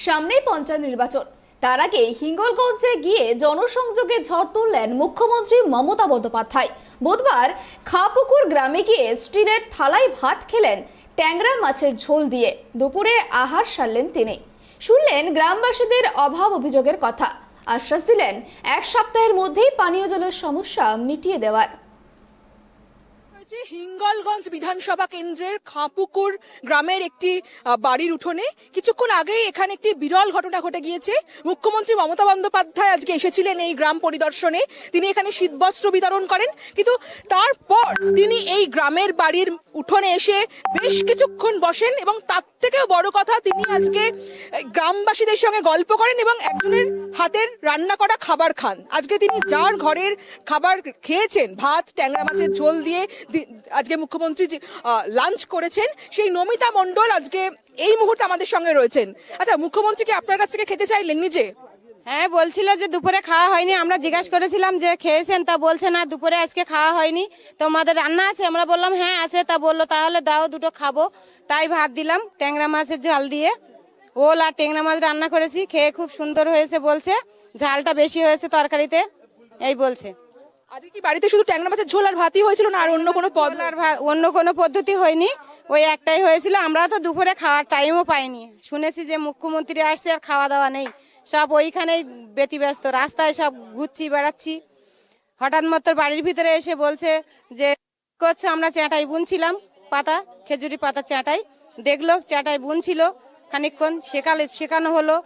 সামনেই পঞ্চায়েত নির্বাচন, তার আগে হিঙ্গলগঞ্জে গিয়ে জনসংযোগে ঝড় তুললেন মুখ্যমন্ত্রী মমতা বন্দ্যোপাধ্যায়। বুধবার খাপুকুর গ্রামে গিয়ে স্টিলের থালায় ভাত খেলেন ট্যাংরা মাছের ঝোল দিয়ে। দুপুরে আহার সারলেন তিনি। শুনলেন গ্রামবাসীদের অভাব অভিযোগের কথা, আশ্বাস দিলেন এক সপ্তাহের মধ্যেই পানীয় জলের সমস্যা মিটিয়ে দেওয়ার। হিঙ্গলগঞ্জ বিধানসভা কেন্দ্রের খাপুকুর গ্রামের একটি বাড়ির উঠোনে কিছুক্ষণ আগেই এখানে একটি বিরল ঘটনা ঘটে গিয়েছে। মুখ্যমন্ত্রী মমতা বন্দ্যোপাধ্যায় আজকে এসেছিলেন এই গ্রাম পরিদর্শনে। তিনি এখানে শীতবস্ত্র বিতরণ করেন, কিন্তু তারপর তিনি এই গ্রামের বাড়ির উঠোনে এসে বেশ কিছুক্ষণ বসেন এবং তার থেকেও বড় কথা, তিনি আজকে গ্রামবাসীদের সঙ্গে গল্প করেন এবং একজনের হাতের রান্না করা খাবার খান। আজকে তিনি যার ঘরের খাবার খেয়েছেন, ভাত ট্যাংরা মাছের ঝোল দিয়ে আজকে মুখ্যমন্ত্রী লাঞ্চ করেছেন, সেই নমিতা মণ্ডল আজকে এই মুহূর্তে আমাদের সঙ্গে রয়েছেন। আচ্ছা, মুখ্যমন্ত্রীকে আপনার কাছ থেকে খেতে চাইলেন নিজে? হ্যাঁ, বলছিল যে দুপুরে খাওয়া হয়নি। আমরা জিজ্ঞাসা করেছিলাম যে খেয়েছেন, তা বলছে না দুপুরে আজকে খাওয়া হয়নি, তোমাদের রান্না আছে? আমরা বললাম হ্যাঁ আছে। তা বললো তাহলে দাও, দুটো খাবো। তাই ভাত দিলাম ট্যাংরা মাছের ঝাল দিয়ে। ওল আর ট্যাংরা মাছ রান্না করেছি, খেয়ে খুব সুন্দর হয়েছে বলছে, ঝালটা বেশি হয়েছে তরকারিতে, এই বলছে। আজকে কি বাড়িতে শুধু ট্যাংরা মাছের ঝোল আর ভাতই হয়েছিল না আর অন্য কোনো পদ আর অন্য কোনো পদ্ধতি হয়নি? ওই একটাই হয়েছিল। আমরা তো দুপুরে খাওয়ার টাইমও পাইনি। শুনেছি যে মুখ্যমন্ত্রী আসছে আর খাওয়া দাওয়া নেই, সব ওইখানেই ব্যতিব্যস্ত, রাস্তায় সব ঘুরছি বেড়াচ্ছি। হঠাৎ মতো বাড়ির ভিতরে এসে বলছে যে করছে, আমরা চ্যাটাই বুনছিলাম, পাতা খেজুরি পাতা চ্যাটাই, দেখলো চ্যাটাই বুনছিল, খানিকক্ষণ শেখানো হলো।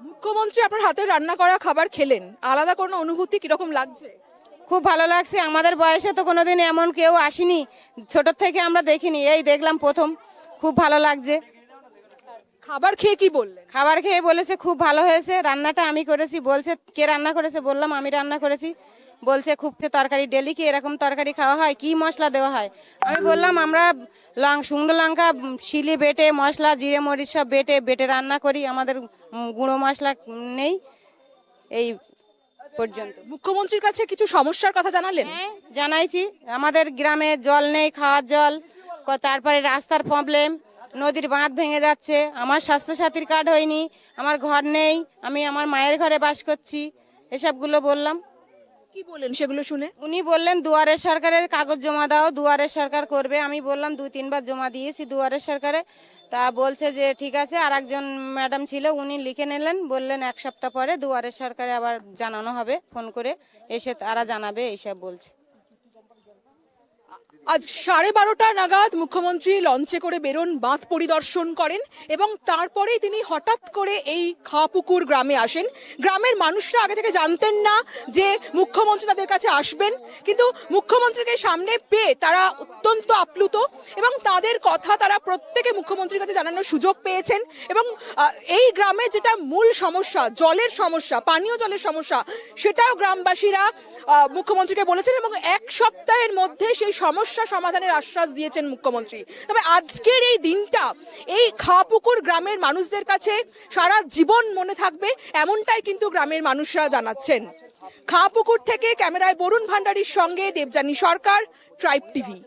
মুখ্যমন্ত্রী আপনার হাতে রান্না করা খাবার খেলেন, আলাদা কোনো অনুভূতি কিরকম লাগছে? খুব ভালো লাগছে। আমাদের বয়সে তো কোনোদিন এমন কেউ আসেনি, ছোট থেকে আমরা দেখিনি, এই দেখলাম প্রথম। খুব ভালো লাগছে। খাবার খেয়ে কি বললেন? খাবার খেয়ে বলেছে খুব ভালো হয়েছে, রান্নাটা আমি করেছি। বলছে কে রান্না করেছে? বললাম আমি রান্না করেছি। বলছে খুব তরকারি, ডেলি কি এরকম তরকারি খাওয়া হয়? কি মশলা দেওয়া হয়? আমি বললাম আমরা শুকনো লঙ্কা শিলে বেটে, মশলা জিরে মরিচ সব বেটে রান্না করি, আমাদের গুঁড়ো মশলা নেই। এই পর্যন্ত। মুখ্যমন্ত্রীর কাছে কিছু সমস্যার কথা জানালেন? হ্যাঁ জানাইছি। আমাদের গ্রামে জল নেই, খাওয়ার জল, তারপরে রাস্তার প্রবলেম, নদীর বাঁধ ভেঙে যাচ্ছে, আমার স্বাস্থ্যসাথীর কার্ড হয়নি, আমার ঘর নেই, আমি আমার মায়ের ঘরে বাস করছি, এসবগুলো বললাম। কি বললেন সেগুলো শুনে? উনি বললেন দুয়ারের সরকারের কাগজ জমা দাও, দুয়ারের সরকার করবে। আমি বললাম 2-3 বার জমা দিয়েছি দুয়ারের সরকারে। তা বলছে যে ঠিক আছে। আর একজন ম্যাডাম ছিল, উনি লিখে নিলেন, বললেন 1 সপ্তাহ পরে দুয়ারের সরকারে আবার জানানো হবে, ফোন করে এসে তারা জানাবে, এইসব বলছে। আজ 12:30 নাগাদ মুখ্যমন্ত্রী লঞ্চে করে বেরোন, বাঁধ পরিদর্শন করেন এবং তারপরেই তিনি হঠাৎ করে এই খাপুকুর গ্রামে আসেন। গ্রামের মানুষরা আগে থেকে জানতেন না যে মুখ্যমন্ত্রী তাদের কাছে আসবেন, কিন্তু মুখ্যমন্ত্রীকে সামনে পেয়ে তারা অত্যন্ত আপ্লুত এবং তাদের কথা তারা প্রত্যেকে মুখ্যমন্ত্রীর কাছে জানানোর সুযোগ পেয়েছেন। এবং এই গ্রামে যেটা মূল সমস্যা, জলের সমস্যা, পানীয় জলের সমস্যা, সেটাও গ্রামবাসীরা মুখ্যমন্ত্রীকে বলেছেন এবং 1 সপ্তাহের মধ্যে সেই সমস্যা সমাধানের আশ্বাস দিয়েছেন মুখ্যমন্ত্রী। তবে আজকের এই দিনটা এই খাপুকুর গ্রামের মানুষদের কাছে সারা জীবন মনে থাকবে, এমনটাই কিন্তু গ্রামের মানুষরা জানাচ্ছেন। খাপুকুর থেকে ক্যামেরায় বরুণ ভান্ডারীর সঙ্গে দেবযানী সরকার, ট্রাইব টিভি।